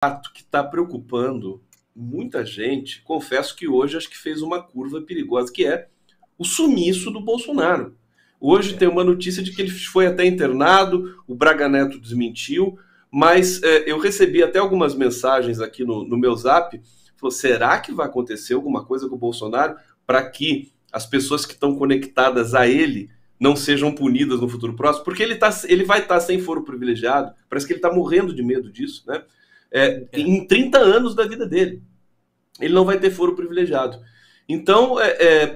fato que está preocupando muita gente, confesso que hoje acho que fez uma curva perigosa, que é o sumiço do Bolsonaro. Hoje tem uma notícia de que ele foi até internado, o Braga Neto desmentiu, mas eu recebi até algumas mensagens aqui no meu zap, falou, será que vai acontecer alguma coisa com o Bolsonaro para que as pessoas que estão conectadas a ele não sejam punidas no futuro próximo? Porque ele vai estar sem foro privilegiado, parece que ele está morrendo de medo disso, né? Em 30 anos da vida dele. Ele não vai ter foro privilegiado. Então,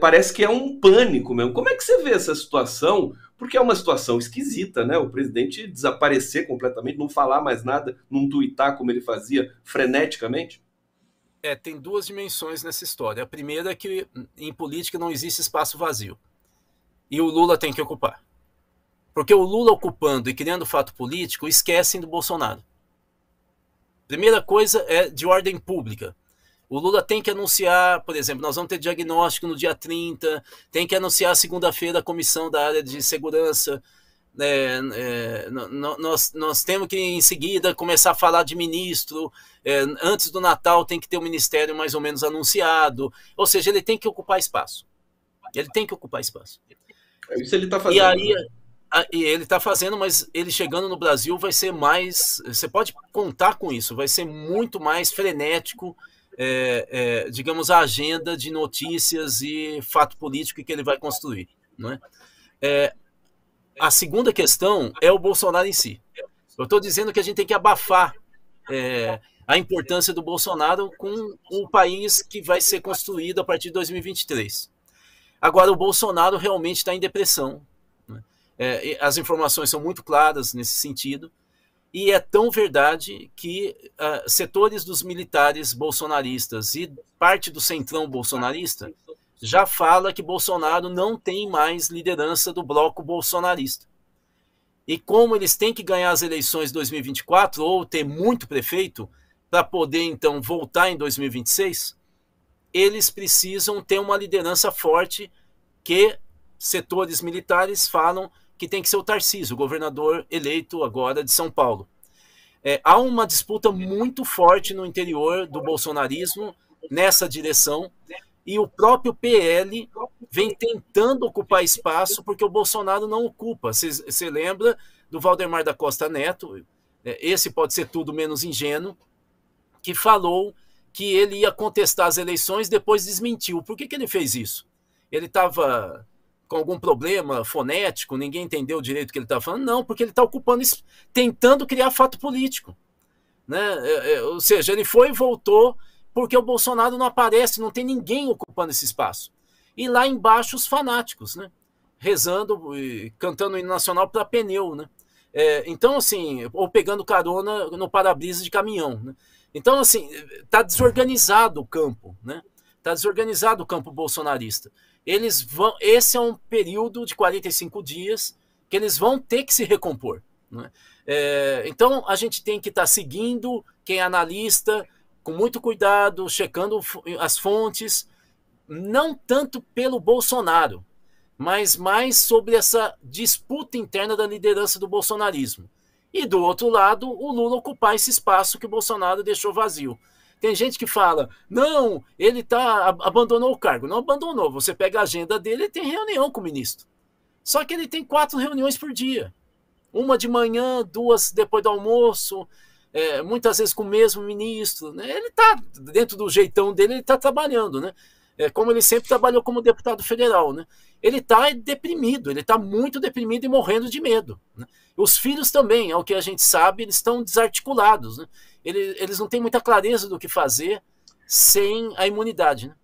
parece que é um pânico mesmo. Como é que você vê essa situação? Porque é uma situação esquisita, né? O presidente desaparecer completamente, não falar mais nada, não tuitar como ele fazia freneticamente. Tem duas dimensões nessa história. A primeira é que em política não existe espaço vazio. E o Lula tem que ocupar. Porque o Lula ocupando e criando fato político, esquecem do Bolsonaro. Primeira coisa é de ordem pública. O Lula tem que anunciar, por exemplo, nós vamos ter diagnóstico no dia 30, tem que anunciar segunda-feira a comissão da área de segurança, nós temos que em seguida começar a falar de ministro, antes do Natal tem que ter o ministério mais ou menos anunciado, ou seja, ele tem que ocupar espaço. Ele tem que ocupar espaço. Isso ele está fazendo. E aí, e ele está fazendo, mas ele chegando no Brasil vai ser mais, você pode contar com isso, vai ser muito mais frenético, digamos, a agenda de notícias e fato político que ele vai construir, não é? A segunda questão é o Bolsonaro em si. Eu estou dizendo que a gente tem que abafar a importância do Bolsonaro com o país que vai ser construído a partir de 2023. Agora, o Bolsonaro realmente está em depressão, né? As informações são muito claras nesse sentido. E é tão verdade que setores dos militares bolsonaristas e parte do centrão bolsonarista já fala que Bolsonaro não tem mais liderança do bloco bolsonarista. E como eles têm que ganhar as eleições de 2024 ou ter muito prefeito para poder então voltar em 2026, eles precisam ter uma liderança forte que setores militares falam que tem que ser o Tarcísio, o governador eleito agora de São Paulo. Há uma disputa muito forte no interior do bolsonarismo nessa direção, e o próprio PL vem tentando ocupar espaço porque o Bolsonaro não ocupa. Você lembra do Valdemar da Costa Neto, esse pode ser tudo menos ingênuo, que falou que ele ia contestar as eleições, depois desmentiu. Por que ele fez isso? Ele estava com algum problema fonético, ninguém entendeu direito o que ele estava falando? Não, porque ele está ocupando, tentando criar fato político, né? Ou seja, ele foi e voltou porque o Bolsonaro não aparece, não tem ninguém ocupando esse espaço. E lá embaixo os fanáticos, né? Rezando e cantando o hino nacional para pneu, né? Então, assim, ou pegando carona no para-brisa de caminhão, né? Então, assim, está desorganizado o campo, né? Está desorganizado o campo bolsonarista. Esse é um período de 45 dias que eles vão ter que se recompor, né? Então a gente tem que estar seguindo quem é analista, com muito cuidado, checando as fontes, não tanto pelo Bolsonaro, mas mais sobre essa disputa interna da liderança do bolsonarismo. E do outro lado, o Lula ocupar esse espaço que o Bolsonaro deixou vazio. Tem gente que fala, não, ele abandonou o cargo. Não abandonou, você pega a agenda dele e tem reunião com o ministro. Só que ele tem 4 reuniões por dia. Uma de manhã, 2 depois do almoço, muitas vezes com o mesmo ministro, né? Ele está, dentro do jeitão dele, ele está trabalhando, né? Como ele sempre trabalhou como deputado federal, né? Ele está deprimido, ele está muito deprimido e morrendo de medo, né? Os filhos também, ao que a gente sabe, eles estão desarticulados, né? Eles não têm muita clareza do que fazer sem a imunidade, né?